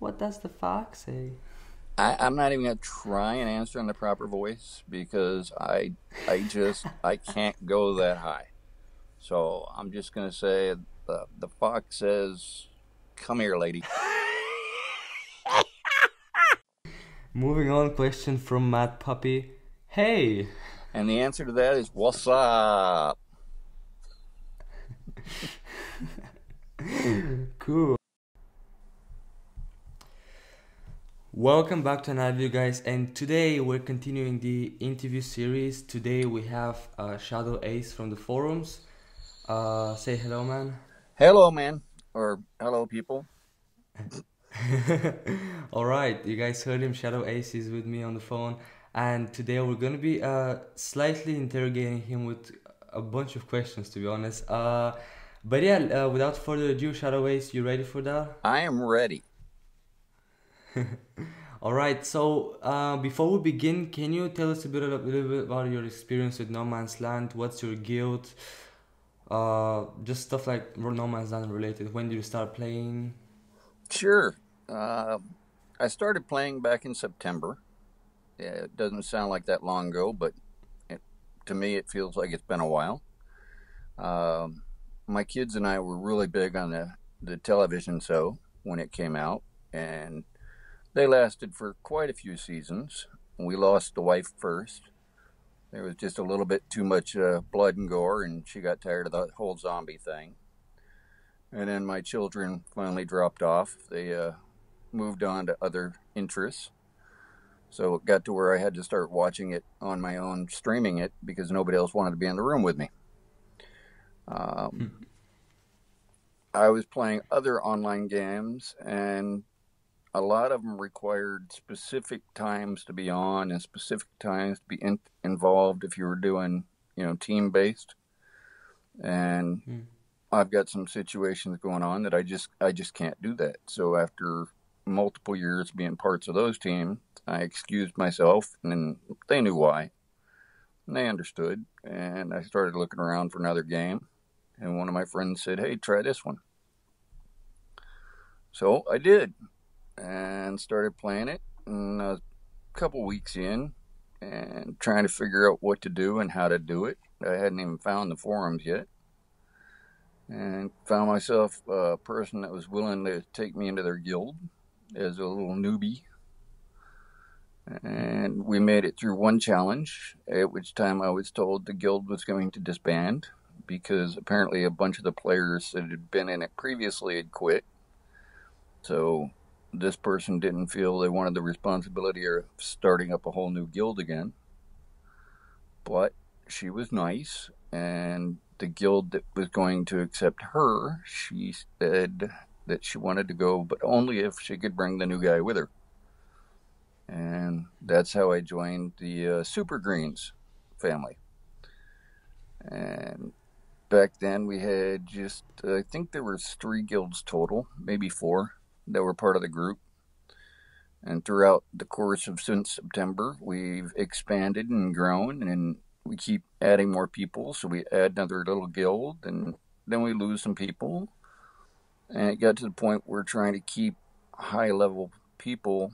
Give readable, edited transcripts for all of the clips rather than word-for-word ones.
What does the fox say? I'm not even gonna try and answer in the proper voice because I can't go that high. So I'm just gonna say the fox says, "Come here, lady." Moving on, question from Mad Puppy. Hey! And the answer to that is, "What's up?" Cool. Welcome back to another video, guys, and today we're continuing the interview series. Today we have Shadowaceaz from the forums. Say hello, man. Hello, man, or hello, people. Alright, you guys heard him. Shadowaceaz is with me on the phone, and today we're gonna be slightly interrogating him with a bunch of questions, to be honest. But yeah, without further ado, Shadowaceaz, you ready for that? I am ready. All right, so before we begin, can you tell us a little bit about your experience with No Man's Land? What's your guild? Just stuff like No Man's Land related. When did you start playing? Sure. I started playing back in September. Yeah, it doesn't sound like that long ago, but to me, it feels like it's been a while. My kids and I were really big on the television show when it came out, and they lasted for quite a few seasons. We lost the wife first. There was just a little bit too much blood and gore, and she got tired of the whole zombie thing. And then my children finally dropped off. They moved on to other interests. So it got to where I had to start watching it on my own, streaming it, because nobody else wanted to be in the room with me. I was playing other online games, and a lot of them required specific times to be on and specific times to be involved if you were doing, team-based. And I've got some situations going on that I just can't do that. So after multiple years being parts of those teams, I excused myself, and they knew why. And they understood, and I started looking around for another game. And one of my friends said, "Hey, try this one." So I did, and started playing it. And I was a couple weeks in, and trying to figure out what to do and how to do it. I hadn't even found the forums yet, and found myself a person that was willing to take me into their guild as a little newbie. And we made it through one challenge, at which time I was told the guild was going to disband because apparently a bunch of the players that had been in it previously had quit. So this person didn't feel they wanted the responsibility of starting up a whole new guild again. But she was nice, and the guild that was going to accept her, she said that she wanted to go, but only if she could bring the new guy with her. And that's how I joined the Super Greens family. And back then we had just, I think there was 3 guilds total, maybe 4, that were part of the group. And throughout the course of since September, we've expanded and grown, and we keep adding more people. So we add another little guild, and then we lose some people. And it got to the point where trying to keep high-level people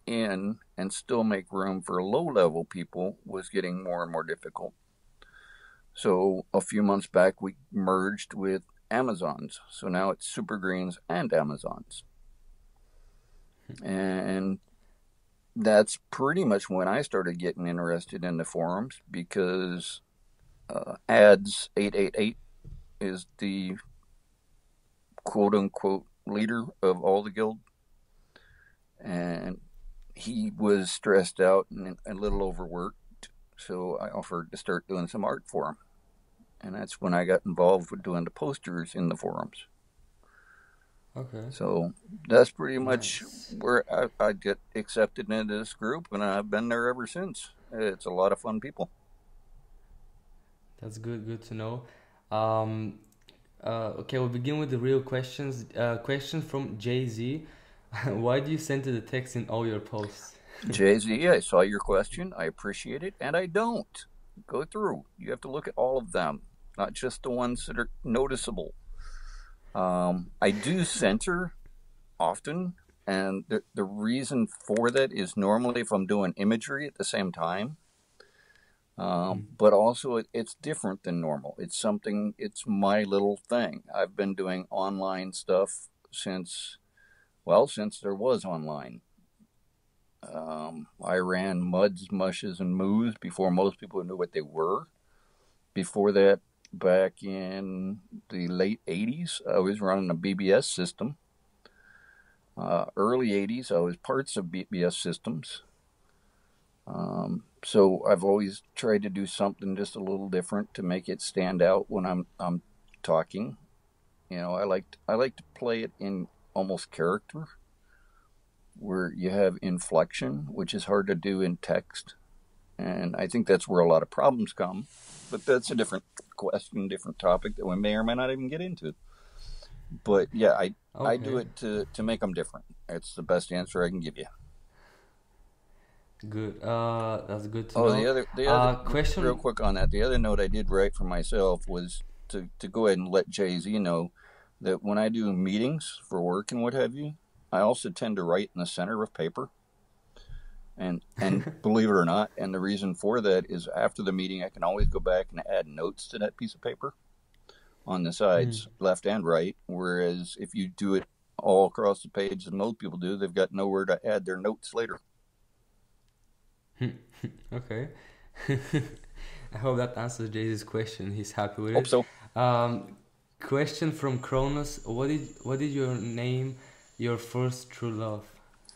in and still make room for low-level people was getting more and more difficult. So a few months back, we merged with Amazons. So now it's Super Greens and Amazons. And that's pretty much when I started getting interested in the forums, because Ads 888 is the quote-unquote leader of all the guild. And he was stressed out and a little overworked, so I offered to start doing some art for him. And that's when I got involved with doing the posters in the forums. Okay. So that's pretty much where I get accepted into this group, and I've been there ever since. It's a lot of fun people. That's good to know. Okay, we'll begin with the real questions. Question from Jay-Z. Why do you center the text in all your posts? Jay-Z, I saw your question. I appreciate it, and I don't. Go through. You have to look at all of them, not just the ones that are noticeable. I do center often, And the reason for that is normally if I'm doing imagery at the same time, but also it's different than normal. It's my little thing. I've been doing online stuff since there was online. I ran muds, mushes, and moos before most people knew what they were. Before that, back in the late 80s, I was running a BBS system. Early 80s, I was parts of BBS systems. So I've always tried to do something just a little different to make it stand out when I'm talking. I like to play it in almost character, where you have inflection, which is hard to do in text. And I think that's where a lot of problems come. But that's a different question, different topic that we may or may not even get into. But yeah, I do it to make them different. It's the best answer I can give you. Good. That's good to Oh, know. the other Question. real quick on that. The other note I did write for myself was to go ahead and let Jay-Z know that when I do meetings for work and what have you, I also tend to write in the center of paper. And believe it or not, and the reason for that is after the meeting, I can always go back and add notes to that piece of paper on the sides, left and right. Whereas if you do it all across the page, as most people do, they've got nowhere to add their notes later. Okay. I hope that answers Jay's question. He's happy with Hope it. so. Question from Cronus. What did you name your first true love?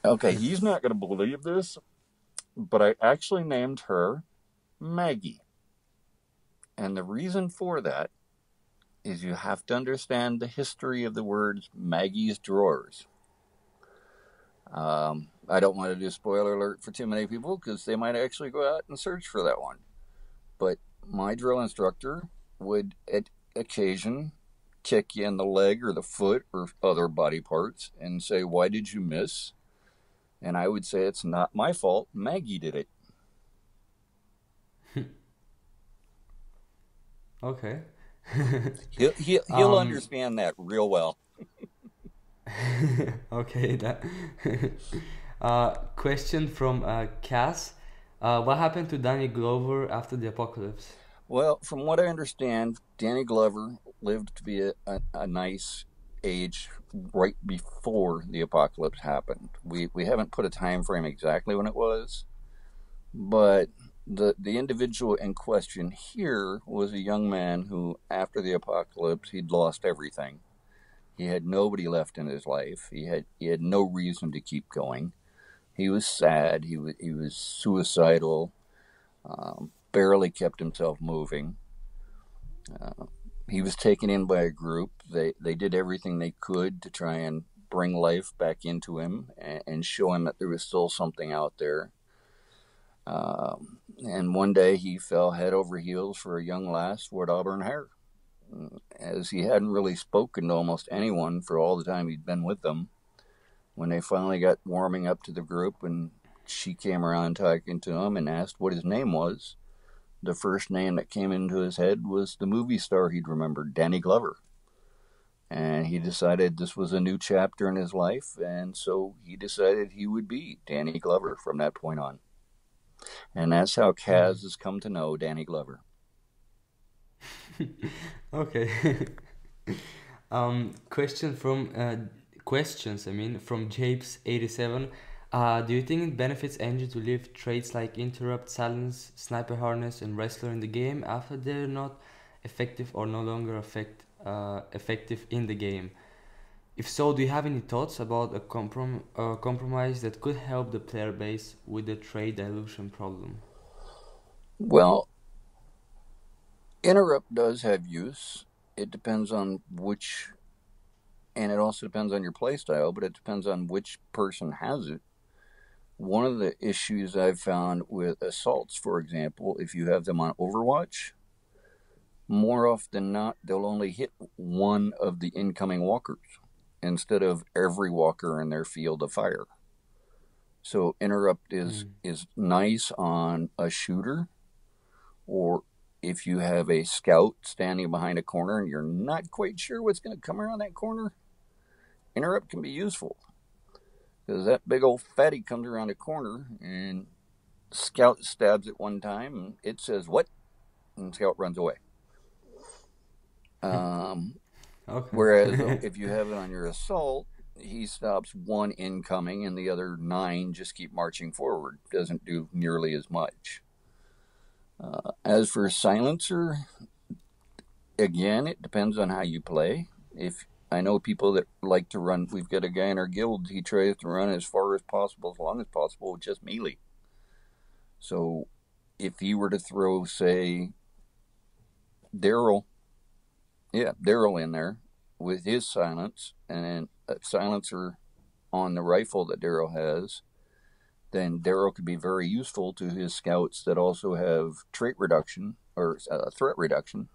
Okay, he's not going to believe this, but I actually named her Maggie. And the reason for that is you have to understand the history of the words Maggie's Drawers. I don't want to do spoiler alert for too many people because they might actually go out and search for that one. But my drill instructor would, at occasion, kick you in the leg or the foot or other body parts and say, "Why did you miss?" And I would say, "It's not my fault. Maggie did it." Okay. He'll understand that real well. Okay. That. Question from Cass. What happened to Danny Glover after the apocalypse? Well, from what I understand, Danny Glover lived to be a nice age right before the apocalypse happened. We haven't put a time frame exactly when it was, but the individual in question here was a young man who, after the apocalypse, he'd lost everything. He had nobody left in his life. He had no reason to keep going. He was sad. He was suicidal. Barely kept himself moving. He was taken in by a group. They did everything they could to try and bring life back into him and show him that there was still something out there. And one day he fell head over heels for a young lass with auburn hair. As he hadn't really spoken to almost anyone for all the time he'd been with them, when they finally got warming up to the group and she came around talking to him and asked what his name was, the first name that came into his head was the movie star he'd remembered, Danny Glover. And he decided this was a new chapter in his life, and so he decided he would be Danny Glover from that point on. And that's how Kaz has come to know Danny Glover. Okay. Question from questions. From Japes87. Do you think it benefits Angie to leave traits like interrupt, silence, sniper harness, and wrestler in the game after they're not effective or no longer effective in the game? If so, do you have any thoughts about a compromise that could help the player base with the trait dilution problem? Well, interrupt does have use. It depends on which, and it also depends on your playstyle, but it depends on which person has it. One of the issues I've found with assaults, for example, if you have them on Overwatch, more often than not, they'll only hit one of the incoming walkers instead of every walker in their field of fire. So interrupt is nice on a shooter, or if you have a scout standing behind a corner and you're not quite sure what's going to come around that corner, interrupt can be useful. Because that big old fatty comes around the corner and Scout stabs it one time and it says, "What?" And Scout runs away. Um, Whereas Okay. if you have it on your assault, he stops one incoming and the other 9 just keep marching forward. Doesn't do nearly as much. As for silencer, again, it depends on how you play. If I know people that like to run, we've got a guy in our guild. He tries to run as far as possible, as long as possible, with just melee. So if he were to throw, say, Daryl, yeah, Daryl in there with his silence and then a silencer on the rifle that Daryl has, then Daryl could be very useful to his scouts that also have trait reduction or threat reduction.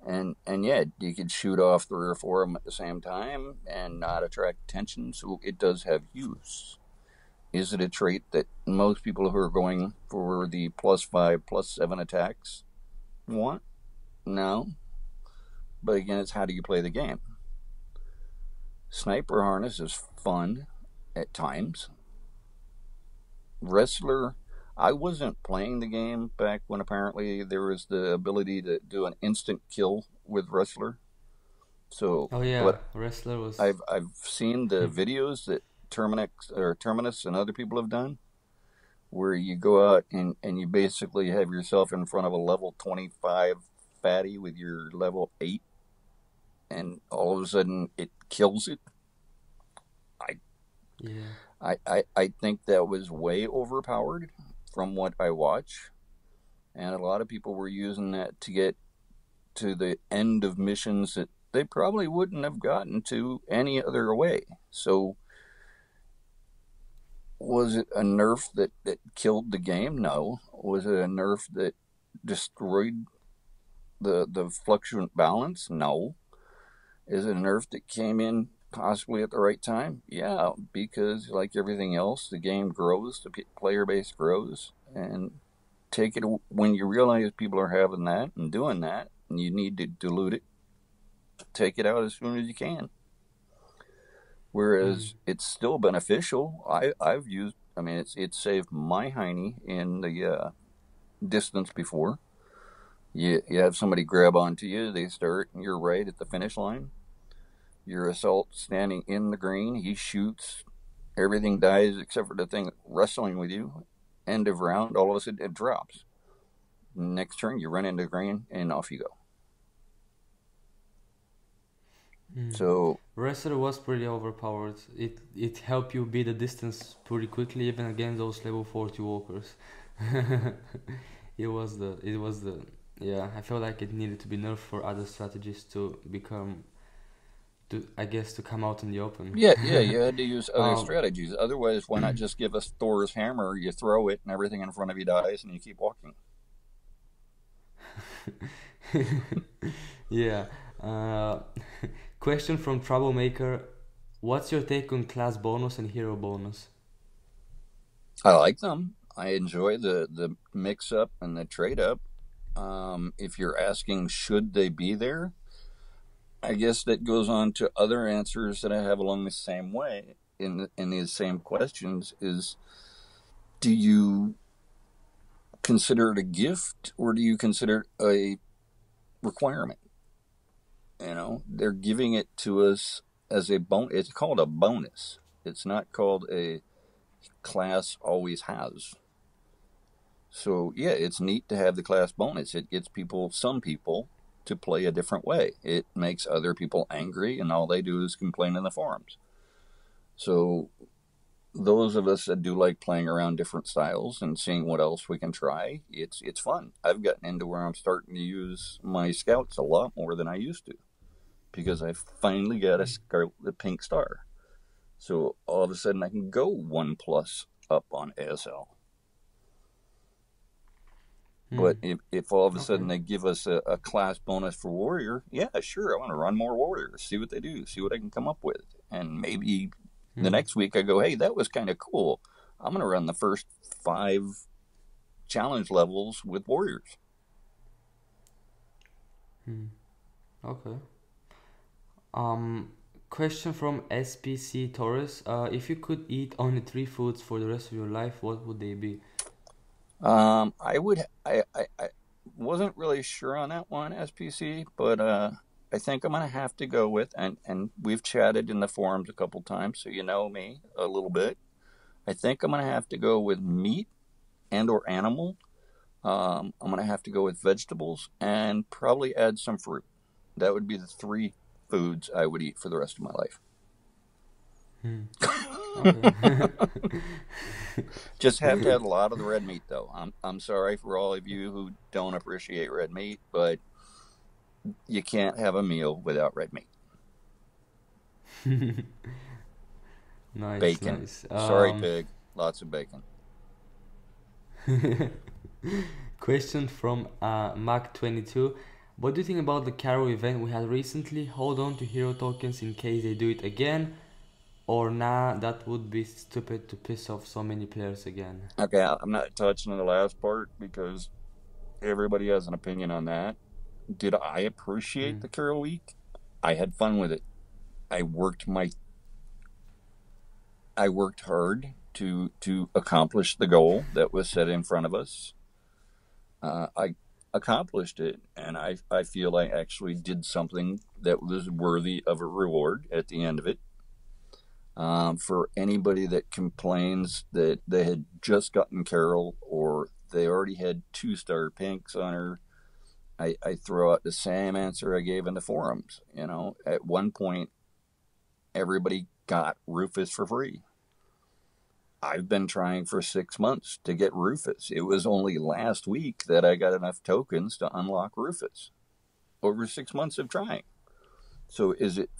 And yeah, you could shoot off 3 or 4 of them at the same time and not attract attention. So it does have use. Is it a trait that most people who are going for the +5, +7 attacks want? No. But again, it's how do you play the game? Sniper harness is fun at times. Wrestler, I wasn't playing the game back when apparently there was the ability to do an instant kill with Wrestler. So, Oh yeah, but wrestler was. I've seen the videos that Terminus and other people have done, where you go out and you basically have yourself in front of a level 25 fatty with your level 8, and all of a sudden it kills it. I Yeah. I think that was way overpowered from what I watch, and a lot of people were using that to get to the end of missions that they probably wouldn't have gotten to any other way. So was it a nerf that killed the game? No. Was it a nerf that destroyed the fluctuant balance? No. Is it a nerf that came in possibly at the right time? Yeah, because like everything else, the game grows, the player base grows, and take it when you realize people are having that and doing that, and you need to dilute it. Take it out as soon as you can. Mm. Whereas it's still beneficial. I've used. I mean, it's saved my hiney in the distance before. You have somebody grab onto you. They start. And you're right at the finish line. Your assault standing in the green. He shoots. Everything dies except for the thing wrestling with you. End of round. All of a sudden it drops. Next turn you run into the green and off you go. Mm. So Wrestler was pretty overpowered. It helped you beat the distance pretty quickly, even against those level 40 walkers. It was the yeah. I felt like it needed to be nerfed for other strategies to become to I guess to come out in the open. yeah, you had to use other um, strategies. Otherwise, why not just give us Thor's hammer? You throw it, and everything in front of you dies, and you keep walking. yeah. Uh, question from Troublemaker: what's your take on class bonus and hero bonus? I like them. I enjoy the mix up and the trade up. If you're asking should they be there, I guess that goes on to other answers that I have along the same way in these same questions. Is do you consider it a gift or do you consider it a requirement? They're giving it to us as a bonus. It's called a bonus. It's not called a class always has. So yeah, it's neat to have the class bonus. It gets some people, to play a different way. It makes other people angry, and all they do is complain in the forums. So those of us that do like playing around different styles and seeing what else we can try, it's fun. I've gotten into where I'm starting to use my scouts a lot more than I used to because I finally got a pink star. So all of a sudden I can go 1+ up on ASL. Hmm. But if all of a Okay. sudden they give us a class bonus for warrior, yeah, sure, I want to run more warriors, see what they do, see what I can come up with. And maybe the Hmm. next week I go, hey, that was kind of cool. I'm going to run the first 5 challenge levels with warriors. Hmm. Okay. Um, Question from SPC Taurus. If you could eat only three foods for the rest of your life, what would they be? I wasn't really sure on that one, SPC, but I think I'm gonna have to go with, and we've chatted in the forums a couple times, so you know me a little bit. I think I'm gonna have to go with meat and or animal. I'm gonna have to go with vegetables and probably add some fruit. That would be the three foods I would eat for the rest of my life. Hmm. Okay. Just have to have a lot of the red meat, though. I'm sorry for all of you who don't appreciate red meat, but you can't have a meal without red meat. Nice, Bacon. nice. Sorry, pig. Lots of bacon. Question from Mac22. What do you think about the Carol event we had recently? Hold on to hero tokens in case they do it again, or nah, that would be stupid to piss off so many players again. Okay, I'm not touching the last part because everybody has an opinion on that. Did I appreciate Hmm. the Carol Week? I had fun with it. I worked hard to accomplish the goal that was set in front of us. I accomplished it, and I feel I actually did something that was worthy of a reward at the end of it. For anybody that complains that they had just gotten Carol or they already had 2-star pinks on her, I throw out the same answer I gave in the forums. At one point, everybody got Rufus for free. I've been trying for 6 months to get Rufus. It was only last week that I got enough tokens to unlock Rufus. Over 6 months of trying. So is it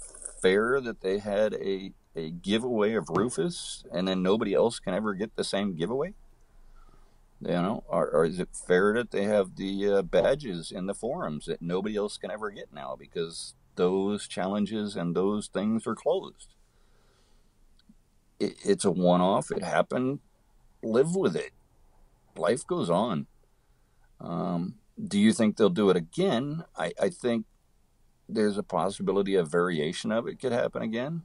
fair that they had a giveaway of Rufus and then nobody else can ever get the same giveaway? Or is it fair that they have the badges in the forums that nobody else can ever get now because those challenges and those things are closed? It's a one-off. It happened. Live with it. Life goes on. Do you think they'll do it again? I think there's a possibility a variation of it could happen again.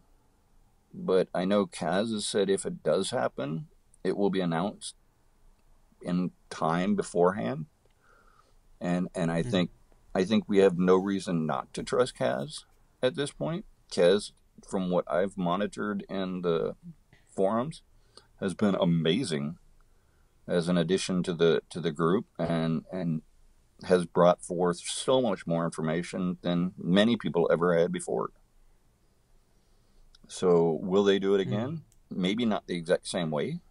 But I know Kaz has said if it does happen, it will be announced in time beforehand. And I think we have no reason not to trust Kaz at this point. Kaz, from what I've monitored in the forums, has been amazing as an addition to the group and has brought forth so much more information than many people ever had before. So will they do it again? Maybe not the exact same way.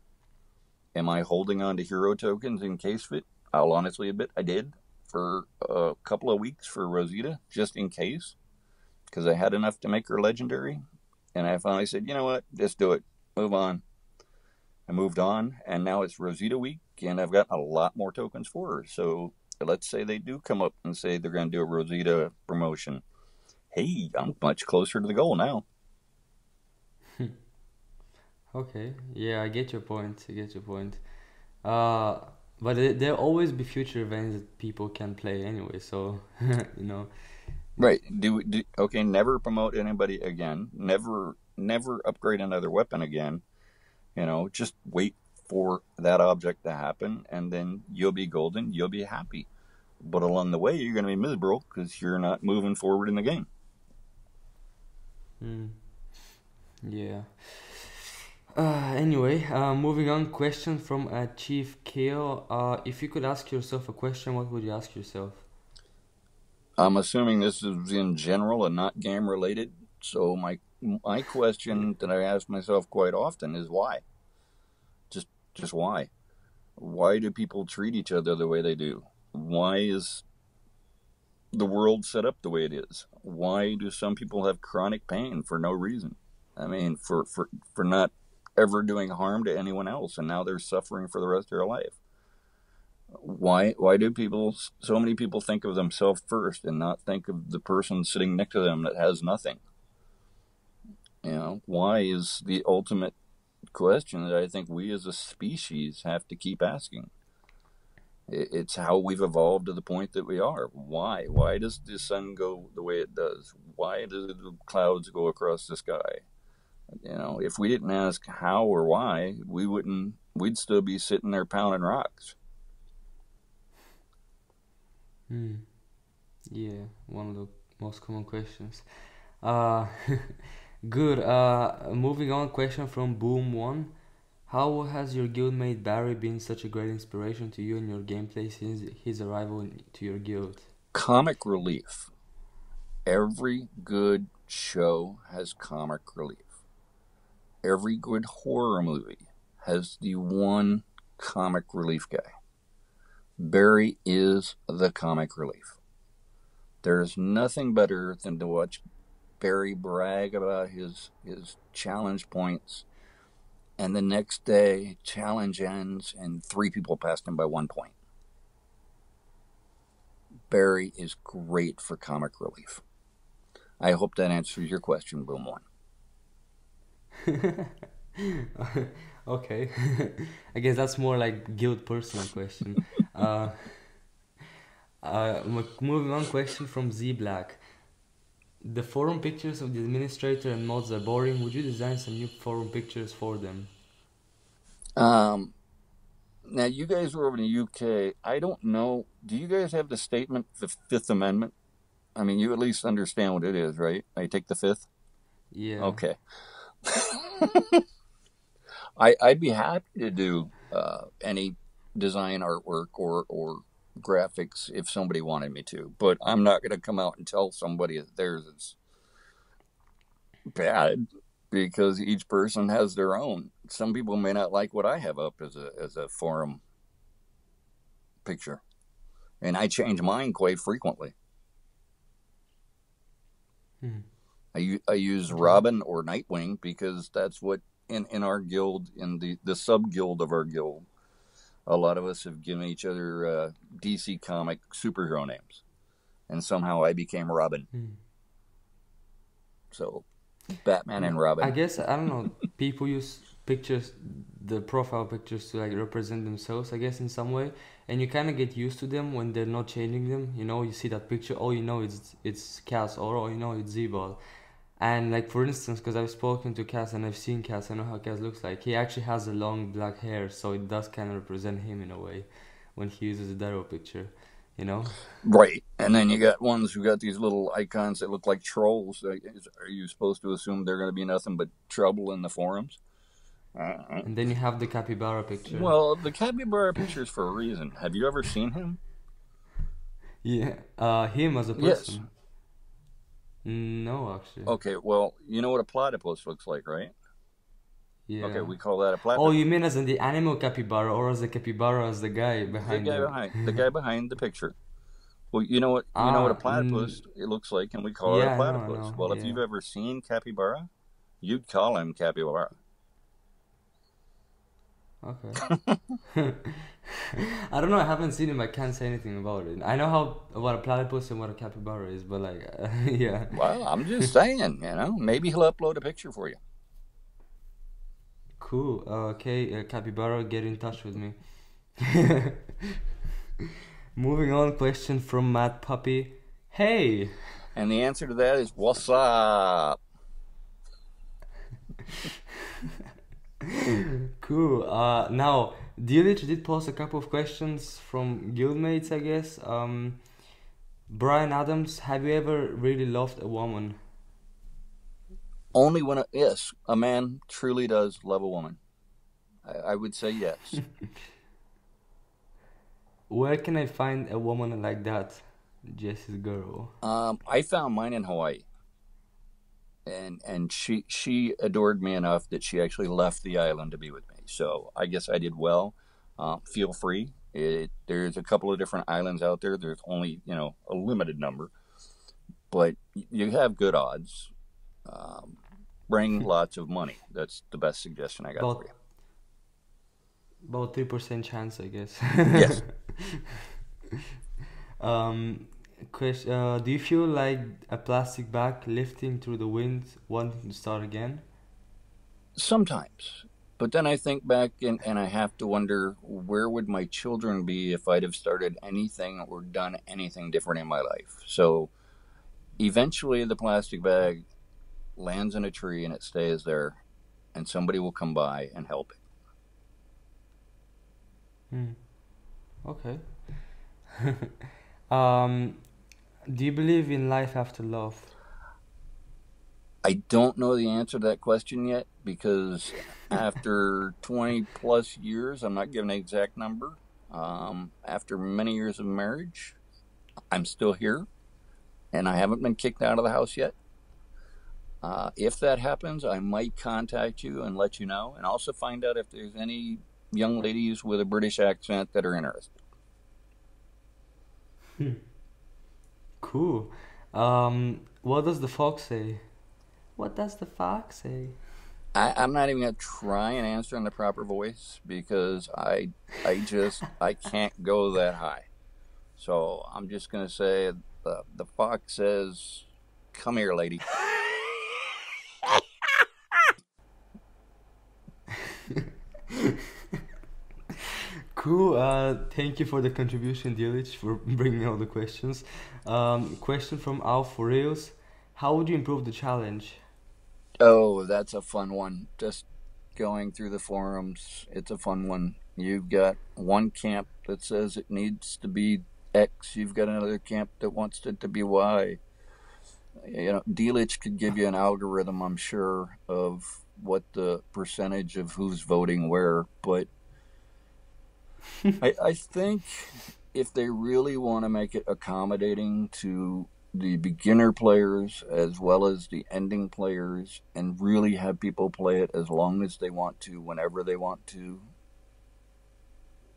Am I holding on to hero tokens in case of it? I'll honestly admit I did for a couple of weeks for Rosita, just in case, because I had enough to make her legendary. And I finally said, you know what, just do it. Move on. I moved on, and now it's Rosita week, and I've got a lot more tokens for her. So let's say they do come up and say they're going to do a Rosita promotion. Hey, I'm much closer to the goal now. Okay, yeah, I get your point. I get your point. But there'll always be future events that people can play anyway. So you know. Right. Okay, never promote anybody again. Never upgrade another weapon again. Just wait for that object to happen, and then you'll be golden. You'll be happy. But along the way, you're going to be miserable because you're not moving forward in the game. Yeah. Anyway, moving on. Question from Chief Kale. If you could ask yourself a question, what would you ask yourself? I'm assuming this is in general and not game related. So my question that I ask myself quite often is why? Just why? Why do people treat each other the way they do? Why is the world set up the way it is? Why do some people have chronic pain for no reason? I mean, for not ever doing harm to anyone else, and now they're suffering for the rest of their life. Why do so many people think of themselves first and not think of the person sitting next to them that has nothing? Why is the ultimate question that I think we as a species have to keep asking. It's how we've evolved to the point that we are. Why? Why does the sun go the way it does? Why do the clouds go across the sky? If we didn't ask how or why, we'd still be sitting there pounding rocks. Hmm. Yeah, one of the most common questions. Uh, good. Moving on, question from Boom One. How has your guildmate Barry been such a great inspiration to you in your gameplay since his arrival to your guild? Comic relief. Every good show has comic relief. Every good horror movie has the one comic relief guy. Barry is the comic relief. There's nothing better than to watch Barry brag about his challenge points, and the next day challenge ends and 3 people passed him by 1 point. Barry is great for comic relief. I hope that answers your question, Boom One. Okay. I guess that's more like guild personal question. Uh, Moving on, question from Z Black. The forum pictures of the administrator and mods are boring. Would you design some new forum pictures for them? Now, you guys were over in the UK. I don't know. Do you guys have the statement, the Fifth Amendment? I mean, you at least understand what it is, right? I take the Fifth? Yeah. Okay. I'd be happy to do any design artwork or graphics if somebody wanted me to, but I'm not going to come out and tell somebody that theirs is bad because each person has their own. Some people may not like what I have up as a forum picture, and I change mine quite frequently. I use Robin or Nightwing because that's what in our guild, in the sub guild of our guild, a lot of us have given each other DC comic superhero names, and somehow I became Robin. So Batman and Robin. I guess, I don't know, people use pictures, the profile pictures, to like represent themselves, I guess, in some way, and you kind of get used to them when they're not changing them. You see that picture, oh, it's Cass, or oh, it's Z-Ball. And like, for instance, because I've spoken to Cass and I've seen Cass, I know how Cass looks like. He actually has a long black hair, so it does kind of represent him in a way when he uses a Daryl picture, Right. And then you got ones who got these little icons that look like trolls. Are you supposed to assume they're going to be nothing but trouble in the forums? And then you have the capybara picture. Well, the capybara picture is for a reason. Have you ever seen him? Yeah. Him as a person? Yes. No, actually. Okay, well, you know what a platypus looks like, right? Yeah. Okay, we call that a platypus. Oh, you mean as in the animal capybara, or as the capybara as the guy behind the guy behind the picture. Well, you know what a platypus it looks like, and we call it a platypus. I know. Well, if you've ever seen capybara, you'd call him capybara. Okay. I don't know. I haven't seen him. I can't say anything about it. I know what a platypus and what a capybara is, but like, yeah. Well, I'm just saying, maybe he'll upload a picture for you. Cool. Okay, capybara, get in touch with me. Moving on, question from Matt Puppy. Hey. And the answer to that is, what's up? Cool. Now, Dealich did post a couple of questions from guildmates, I guess. Brian Adams, have you ever really loved a woman? Only when yes, a man truly does love a woman. I would say yes. Where can I find a woman like that? Jesse's girl. I found mine in Hawaii. And she adored me enough that she actually left the island to be with me. So I guess I did well. Feel free. There's a couple of different islands out there. There's only a limited number, but you have good odds. Bring lots of money. That's the best suggestion I got for you. About 3% chance, I guess. Yes. Do you feel like a plastic bag lifting through the wind, wanting to start again? Sometimes, But then I think back and I have to wonder, where would my children be if I'd have started anything or done anything different in my life? So eventually the plastic bag lands in a tree and it stays there, and somebody will come by and help Hmm. Okay. um, do you believe in life after love? I don't know the answer to that question yet, because after 20 plus years, I'm not giving an exact number. After many years of marriage, I'm still here and I haven't been kicked out of the house yet. If that happens, I might contact you and let you know, and also find out if there's any young ladies with a British accent that are interested. Cool. What does the fox say? What does the fox say? I'm not even gonna try and answer in the proper voice, because I can't go that high. So I'm just gonna say the fox says, "Come here, lady." Cool. Thank you for the contribution, Dilich, for bringing all the questions. Question from Al for Reals. How would you improve the challenge? Oh, that's a fun one. Just going through the forums, it's a fun one. You've got one camp that says it needs to be X. You've got another camp that wants it to be Y. Delich could give you an algorithm, I'm sure, of what the percentage of who's voting where. But I think if they really want to make it accommodating to the beginner players as well as the ending players, and really have people play it as long as they want to, whenever they want to,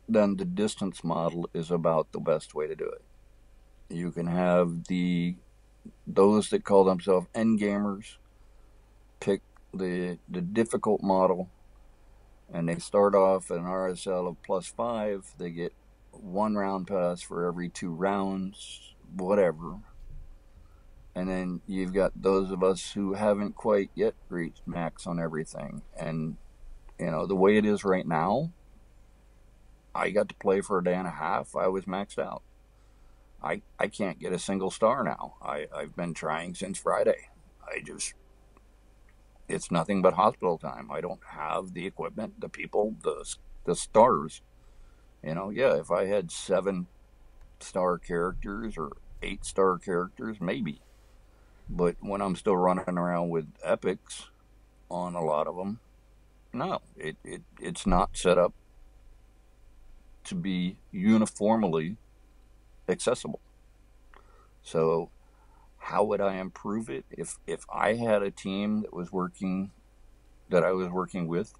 then the distance model is about the best way to do it. You can have those that call themselves end gamers pick the difficult model, and they start off at an RSL of +5. They get 1 round pass for every 2 rounds, whatever. And then you've got those of us who haven't quite yet reached max on everything. And the way it is right now, I got to play for a day and a half. I was maxed out. I can't get a single star now. I've been trying since Friday. It's nothing but hospital time. I don't have the equipment, the people, the stars. Yeah, if I had 7-star characters or 8-star characters, maybe. But when I'm still running around with epics on a lot of them, no, it's not set up to be uniformly accessible. So how would I improve it? If I had a team that I was working with,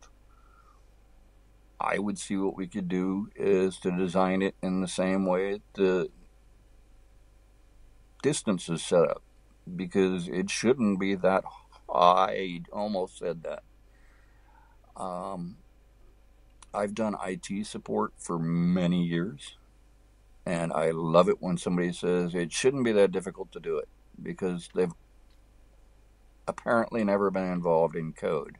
I would see what we could do is to design it in the same way the distance is set up, because it shouldn't be that high. I almost said that. Um, I've done IT support for many years, and I love it when somebody says it shouldn't be that difficult to do it, because they've apparently never been involved in code.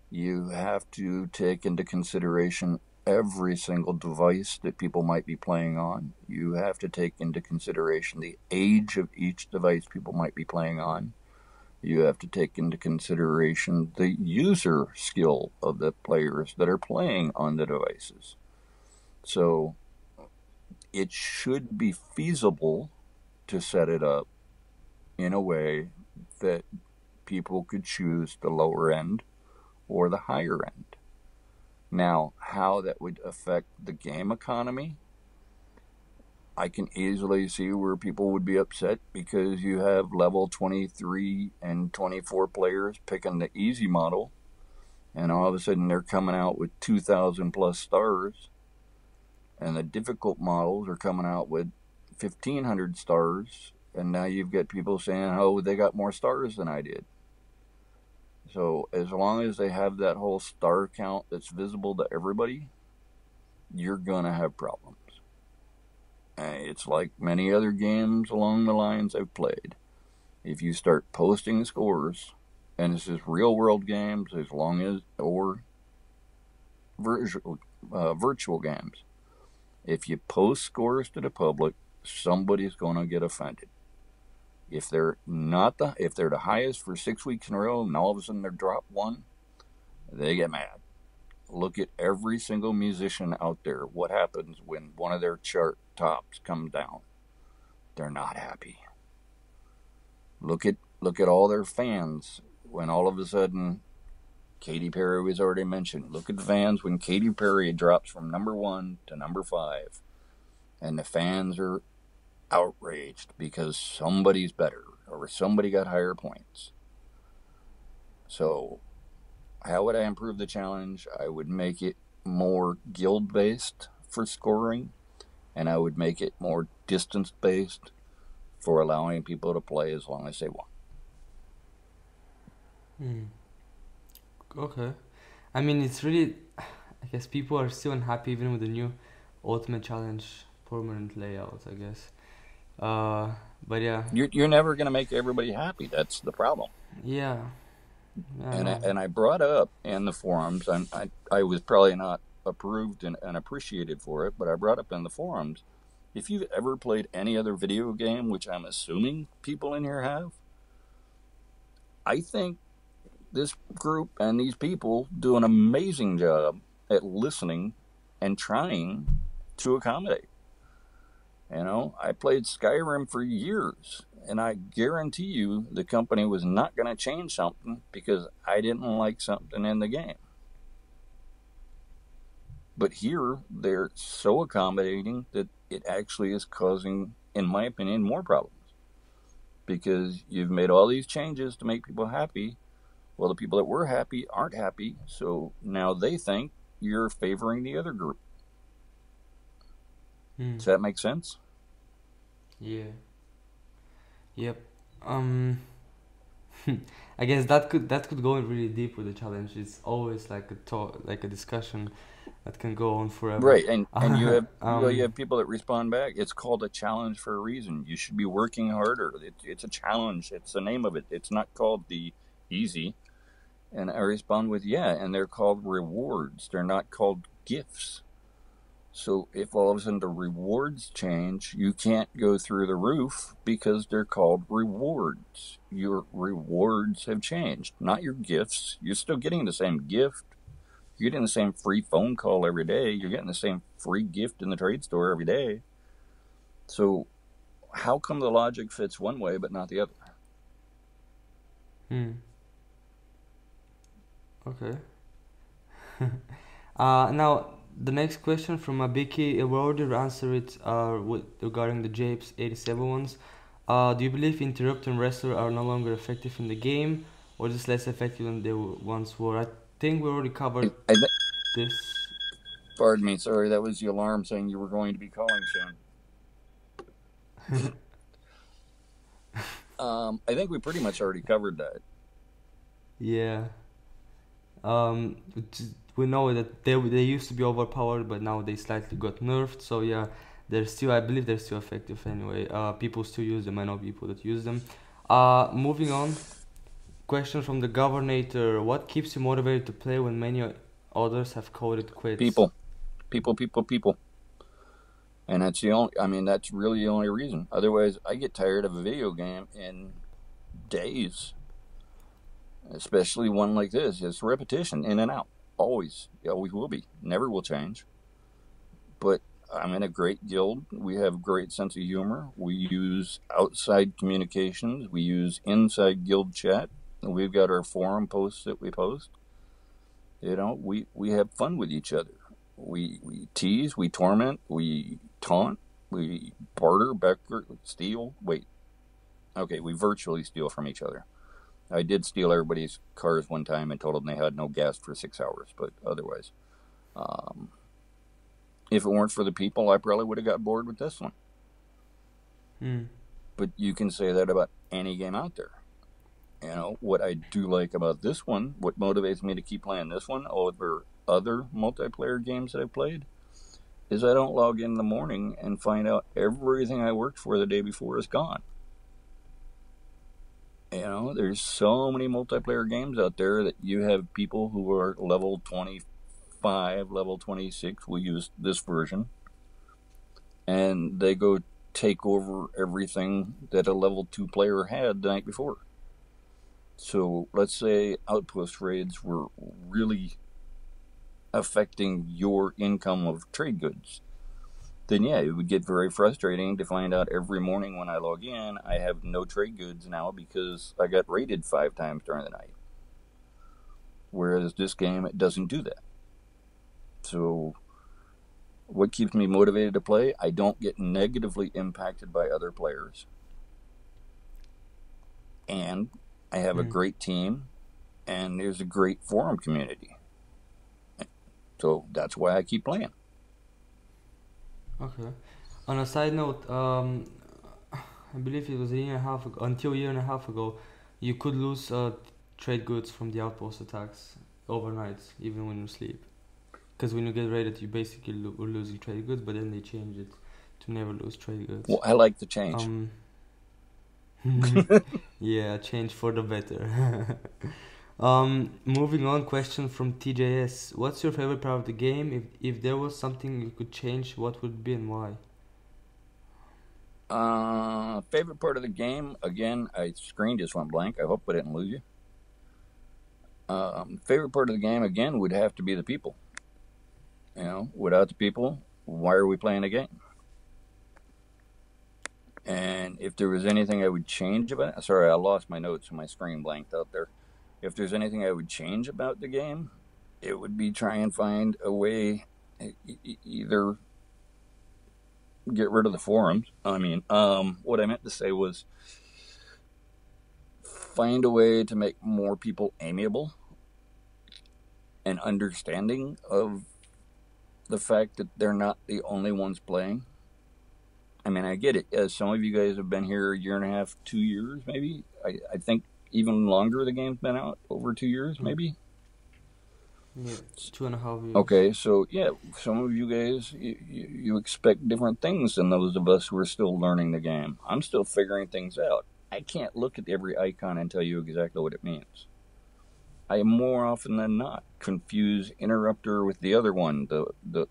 You have to take into consideration every single device that people might be playing on. You have to take into consideration the age of each device people might be playing on. You have to take into consideration the user skill of the players that are playing on the devices. So it should be feasible to set it up in a way that people could choose the lower end or the higher end. Now, how that would affect the game economy, I can easily see where people would be upset, because you have level 23 and 24 players picking the easy model, and all of a sudden they're coming out with 2,000 plus stars, and the difficult models are coming out with 1,500 stars, and now you've got people saying, oh, they got more stars than I did. So as long as they have that whole star count that's visible to everybody, you're going to have problems. It's like many other games along the lines I've played. If you start posting scores, and this is real world games, or virtual games. If you post scores to the public, somebody's going to get offended. If they're the highest for 6 weeks in a row, and all of a sudden they drop one, they get mad. Look at every single musician out there. What happens when one of their chart tops comes down? They're not happy. Look at all their fans when all of a sudden Katy Perry was already mentioned. Look at the fans when Katy Perry drops from number 1 to number 5, and the fans are outraged because somebody's better or somebody got higher points. So how would I improve the challenge? I would make it more guild based for scoring, and I would make it more distance based for allowing people to play as long as they want. Okay. I mean, it's really, I guess people are still unhappy even with the new Ultimate Challenge permanent layout, I guess. But yeah. You're never going to make everybody happy. That's the problem. Yeah. And I brought up in the forums, and I was probably not approved and appreciated for it, but I brought up in the forums, if you've ever played any other video game, which I'm assuming people in here have, I think this group and these people do an amazing job at listening and trying to accommodate. You know, I played Skyrim for years, and I guarantee you the company was not going to change something because I didn't like something in the game. But here, they're so accommodating that it actually is causing, in my opinion, more problems. Because you've made all these changes to make people happy. Well, the people that were happy aren't happy, so now they think you're favoring the other group. Does that make sense? Yeah. Yep. I guess that could go in really deep with the challenge. It's always like a discussion that can go on forever. Right, and you have you have people that respond back. It's called a challenge for a reason. You should be working harder. It's a challenge. It's the name of it. It's not called the easy. And I respond with, yeah, and they're called rewards. They're not called gifts. So if all of a sudden the rewards change, you can't go through the roof because they're called rewards. Your rewards have changed, not your gifts. You're still getting the same gift. You're getting the same free phone call every day. You're getting the same free gift in the trade store every day. So how come the logic fits one way but not the other? Okay. Now, the next question from Abiki, we already answered it regarding the Japes 87 ones. Do you believe Interrupt and Wrestler are no longer effective in the game, or just less effective than they once were? I think we already covered this. Pardon me, sorry, that was the alarm saying you were going to be calling soon. I think we pretty much already covered that. Yeah. We know that they used to be overpowered, but now they slightly got nerfed. So yeah, I believe they're still effective anyway. People still use them. I know people that use them. Moving on. Question from the Governator: what keeps you motivated to play when many others have coded quits? People. And that's that's really the only reason. Otherwise, I get tired of a video game in days. Especially one like this. It's repetition, in and out. Always will be. Never will change. But I'm in a great guild. We have a great sense of humor. We use outside communications. We use inside guild chat. We've got our forum posts that we post. You know, we have fun with each other. We tease, we torment, we taunt, we barter, steal. Okay, we virtually steal from each other. I did steal everybody's cars one time and told them they had no gas for 6 hours, but otherwise. If it weren't for the people, I probably would have got bored with this one. But you can say that about any game out there. You know, what I do like about this one, what motivates me to keep playing this one over other multiplayer games that I've played, is I don't log in the morning and find out everything I worked for the day before is gone. You know, there's so many multiplayer games out there that you have people who are level 20, 25, level 26 will use this version, and they go take over everything that a level 2 player had the night before. So let's say outpost raids were really affecting your income of trade goods. Then yeah, it would get very frustrating to find out every morning when I log in, I have no trade goods now because I got raided 5 times during the night. Whereas this game, it doesn't do that. So what keeps me motivated to play? I don't get negatively impacted by other players. And I have a great team, and there's a great forum community. So that's why I keep playing. Okay. On a side note, I believe it was a year and a half ago, until a year and a half ago, you could lose trade goods from the outpost attacks overnight, even when you sleep. Because when you get raided, you basically were losing trade goods, but then they changed it to never lose trade goods. Well, I like the change. Yeah, change for the better. Moving on, question from TJS. What's your favorite part of the game? If there was something you could change, what would it be and why? Favorite part of the game, again, I screen just went blank. I hope I didn't lose you. Favorite part of the game, again, would have to be the people. You know, without the people, why are we playing a game? And if there was anything I would change about it, sorry, I lost my notes and my screen blanked out there. If there's anything I would change about the game, it would be try and find a way, either get rid of the forums. I mean, what I meant to say was find a way to make more people amiable and understanding of the fact that they're not the only ones playing. I mean, I get it. Some of you guys have been here a year and a half, 2 years, maybe. I think even longer the game's been out, over 2 years, maybe. Yeah, 2.5 years. Okay, so yeah, some of you guys, you expect different things than those of us who are still learning the game. I'm still figuring things out. I can't look at every icon and tell you exactly what it means. I more often than not confuse interrupter with the other one.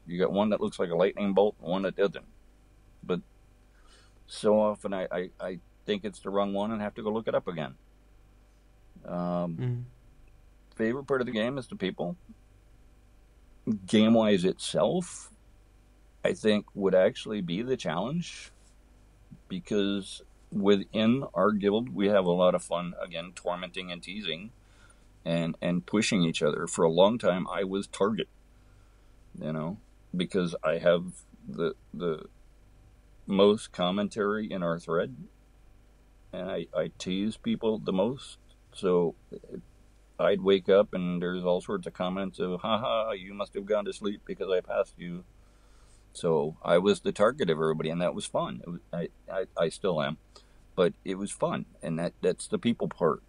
You got one that looks like a lightning bolt and one that doesn't. But so often I think it's the wrong one and have to go look it up again. Favorite part of the game is the people. Game-wise itself, I think, would actually be the challenge, because within our guild, we have a lot of fun, again, tormenting and teasing and pushing each other. For a long time, I was target, you know, because I have the most commentary in our thread, and I tease people the most. So I'd wake up and there's all sorts of comments of, haha, you must have gone to sleep because I passed you. So I was the target of everybody, and that was fun. I still am, but it was fun, and that's the people part.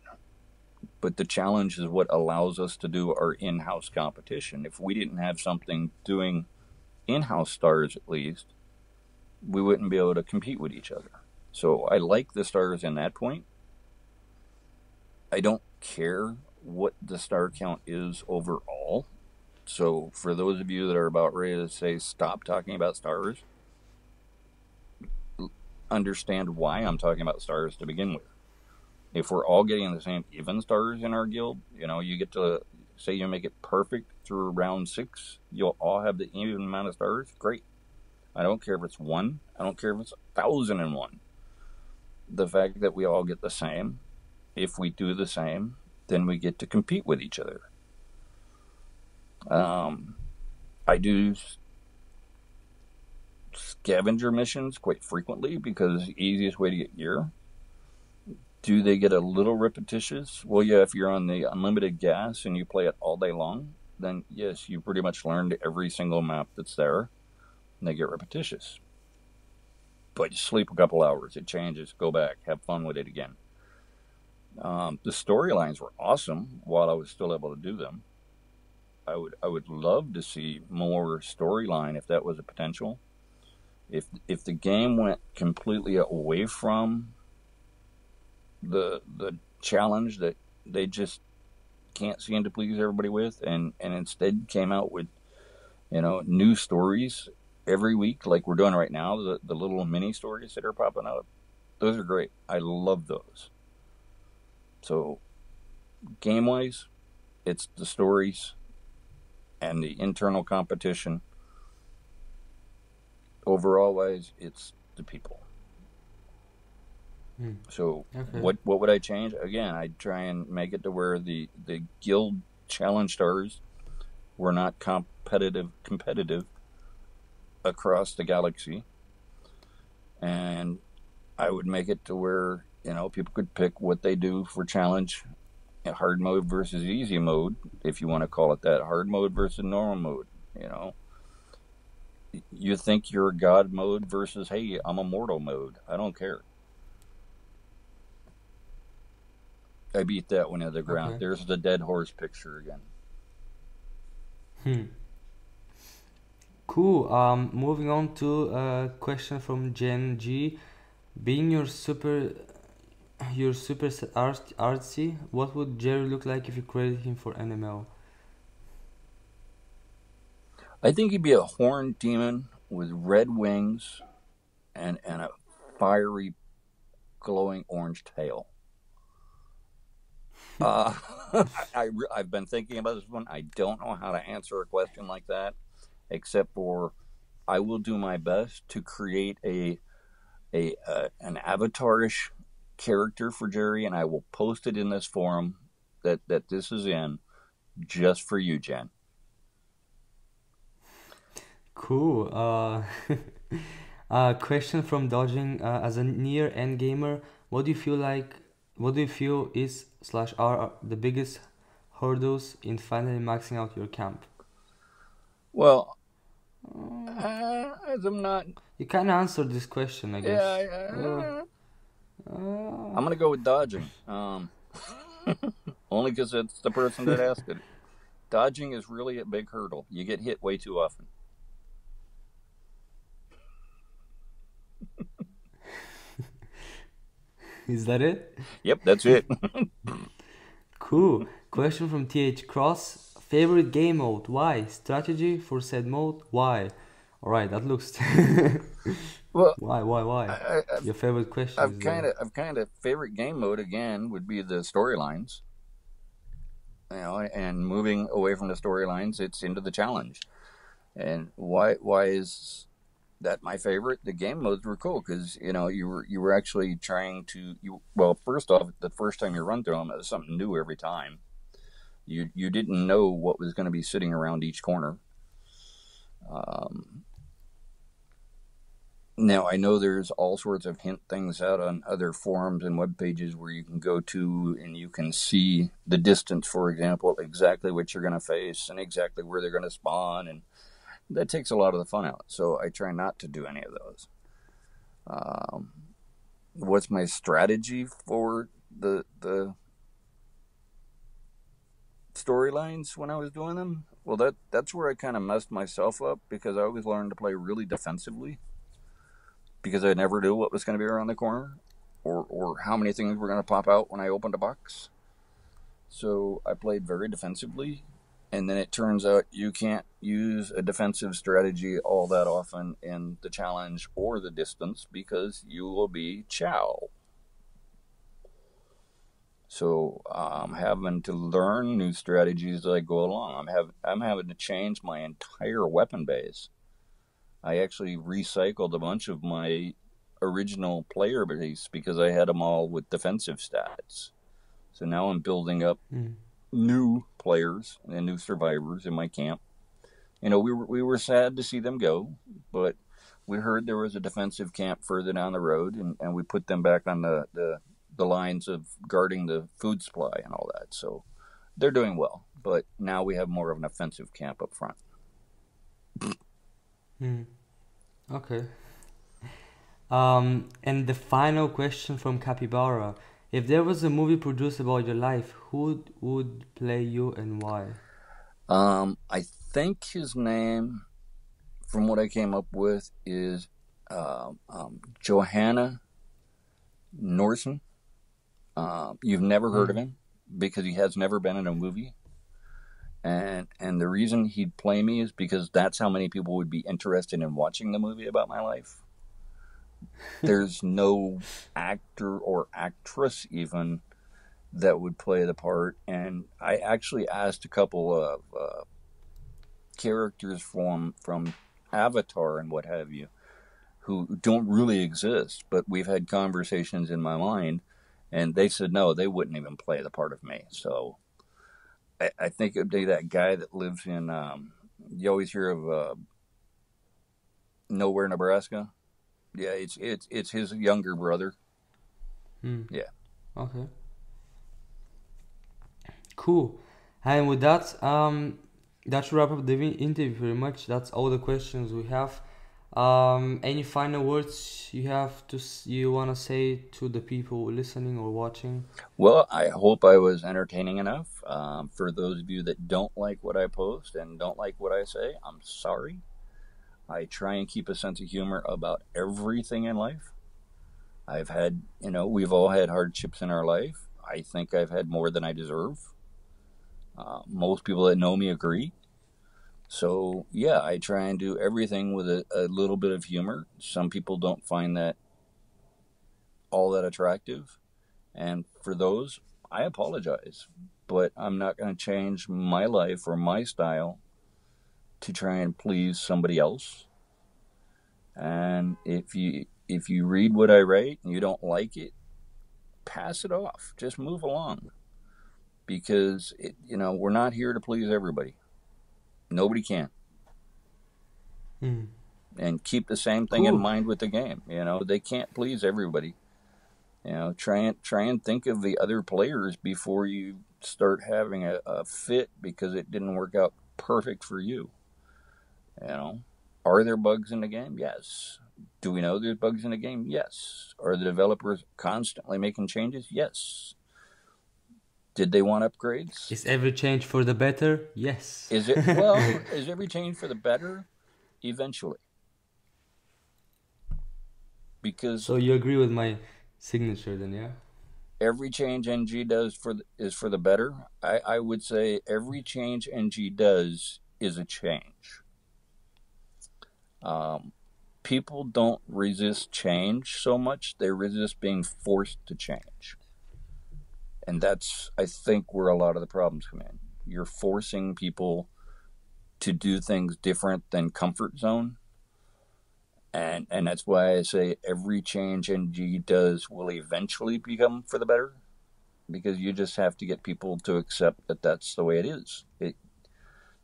But the challenge is what allows us to do our in-house competition. If we didn't have something doing in-house stars, at least, we wouldn't be able to compete with each other. So I like the stars in that point. I don't care what the star count is overall. So for those of you that are about ready to say stop talking about stars, understand why I'm talking about stars to begin with. If we're all getting the same even stars in our guild, you know, you get to say you make it perfect through round 6, you'll all have the even amount of stars. Great. I don't care if it's 1. I don't care if it's 1,001. The fact that we all get the same, if we do the same, then we get to compete with each other. I do scavenger missions quite frequently because the easiest way to get gear. Do they get a little repetitious? Well, yeah, if you're on the unlimited gas and you play it all day long, then yes, you pretty much learned every single map that's there, and they get repetitious. But you sleep a couple hours, it changes, go back, have fun with it again. The storylines were awesome while I was still able to do them. I would love to see more storyline if that was a potential. If the game went completely away from the challenge that they just can't seem to please everybody with, and instead came out with New stories every week, like we're doing right now. The little mini stories that are popping up, those are great. I love those. So game wise, it's the stories and the internal competition. Overall wise, it's the people. So Okay. what would I change? Again, I'd try and make it to where the guild challenge stars were not competitive across the galaxy, and I would make it to where people could pick what they do for challenge, hard mode versus easy mode, if you want to call it that, hard mode versus normal mode. You think you're god mode versus, hey, I'm a mortal mode. I don't care. I beat that one to the ground. Okay. There's the dead horse picture again. Hmm. Cool. Moving on to a question from Gen G. Being your artsy, what would Jerry look like if you created him for NML? I think he'd be a horned demon with red wings and a fiery, glowing orange tail. Uh, I've been thinking about this one. I don't know how to answer a question like that, except for I will do my best to create an avatarish character for Jerry, and I will post it in this forum that this is in, just for you, Jen. Cool. Question from Dodging. As a near end gamer, what do you feel like? What do you feel is slash are the biggest hurdles in finally maxing out your camp? Well, Uh, as I'm not. you can answer this question, I guess. I'm gonna go with dodging. Only because it's the person that asked it. Dodging is really a big hurdle. You get hit way too often. Is that it? Yep, that's it. Cool. Question from TH Cross. Favorite game mode? Why? Strategy for said mode? Why? Alright, that looks. Well, Why? Your favorite question I've is kind of favorite game mode again would be the storylines. And moving away from the storylines, it's into the challenge. And why is that my favorite? The game modes were cool because you were actually trying to well, first off, the first time you run through them, it was something new every time. You didn't know what was going to be sitting around each corner. Now, I know there's all sorts of hint things out on other forums and web pages where you can go to and you can see the distance, for example, exactly what you're going to face and exactly where they're going to spawn, and that takes a lot of the fun out. So I try not to do any of those. What's my strategy for the storylines when I was doing them? Well, that's where I kind of messed myself up because I always learned to play really defensively because I never knew what was going to be around the corner or how many things were going to pop out when I opened a box. So I played very defensively, and then it turns out you can't use a defensive strategy all that often in the challenge or the distance because you will be chow. So I'm having to learn new strategies as I go along. I'm having to change my entire weapon base. I actually recycled a bunch of my original player base because I had them all with defensive stats. So now I'm building up new players and new survivors in my camp. We were sad to see them go, but we heard there was a defensive camp further down the road, and we put them back on the lines of guarding the food supply and all that. So they're doing well, but now we have more of an offensive camp up front. Okay. And the final question from Capybara. If there was a movie produced about your life, who would play you and why? I think his name, from what I came up with, is Johanna Norson. You've never heard of him because he has never been in a movie. And the reason he'd play me is because that's how many people would be interested in watching the movie about my life. There's no actor or actress even that would play the part. And I actually asked a couple of characters from Avatar and what have you, who don't really exist, but we've had conversations in my mind, and they said no, they wouldn't even play the part of me. So I think it'd be that guy that lives in. You always hear of Nowhere, Nebraska. Yeah, it's his younger brother. Hmm. Yeah. Okay. Cool. And with that, that should wrap up the interview very much. That's all the questions we have. Any final words you wanna say to the people listening or watching? Well, I hope I was entertaining enough. For those of you that don't like what I post and don't like what I say, I'm sorry. I try and keep a sense of humor about everything in life. I've had, we've all had hardships in our life. I think I've had more than I deserve. Most people that know me agree. So, yeah, I try and do everything with a little bit of humor. Some people don't find that all that attractive. And for those, I apologize. But I'm not going to change my life or my style to try and please somebody else. And if you read what I write and you don't like it, pass it off. Just move along. Because, we're not here to please everybody. Nobody can. Hmm. And keep the same thing in Cool. mind with the game. They can't please everybody. Try and think of the other players before you start having a fit because it didn't work out perfect for you. Are there bugs in the game? Yes. Do we know there's bugs in the game? Yes. Are the developers constantly making changes? Yes. Did they want upgrades? Is every change for the better? Yes. Is every change for the better? Eventually. Because So you agree with my signature then, yeah? every change NG does is for the better. I would say every change NG does is a change. People don't resist change so much; they resist being forced to change, and that's, I think, where a lot of the problems come in. You're forcing people to do things different than comfort zone, and that's why I say every change NG does will eventually become for the better. Because you just have to get people to accept that that's the way it is.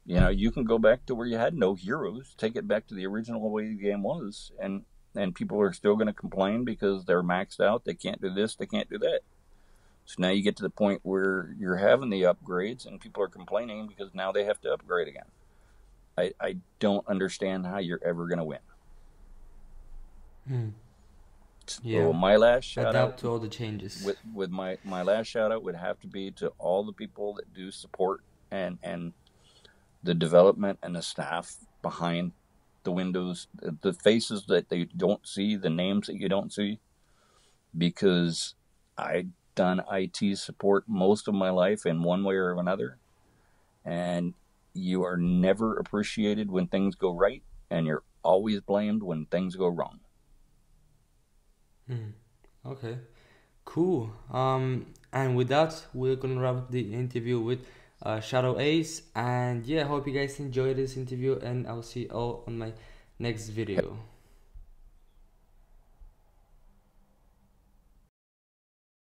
You can go back to where you had no heroes, take it back to the original way the game was, and people are still going to complain because they're maxed out. They can't do this, they can't do that. So now you get to the point where you're having the upgrades, and people are complaining because now they have to upgrade again. I don't understand how you're ever going to win. Hmm. So Yeah. my last shout Adapt out to all the changes. with my last shout out would have to be to all the people that do support and the development and the staff behind the windows, the faces that they don't see, the names that you don't see, because I've done IT support most of my life in one way or another, and you are never appreciated when things go right, and you're always blamed when things go wrong. Okay. Cool. And with that, we're gonna wrap up the interview with Shadowaceaz. And yeah, I hope you guys enjoyed this interview, and I'll see you all on my next video.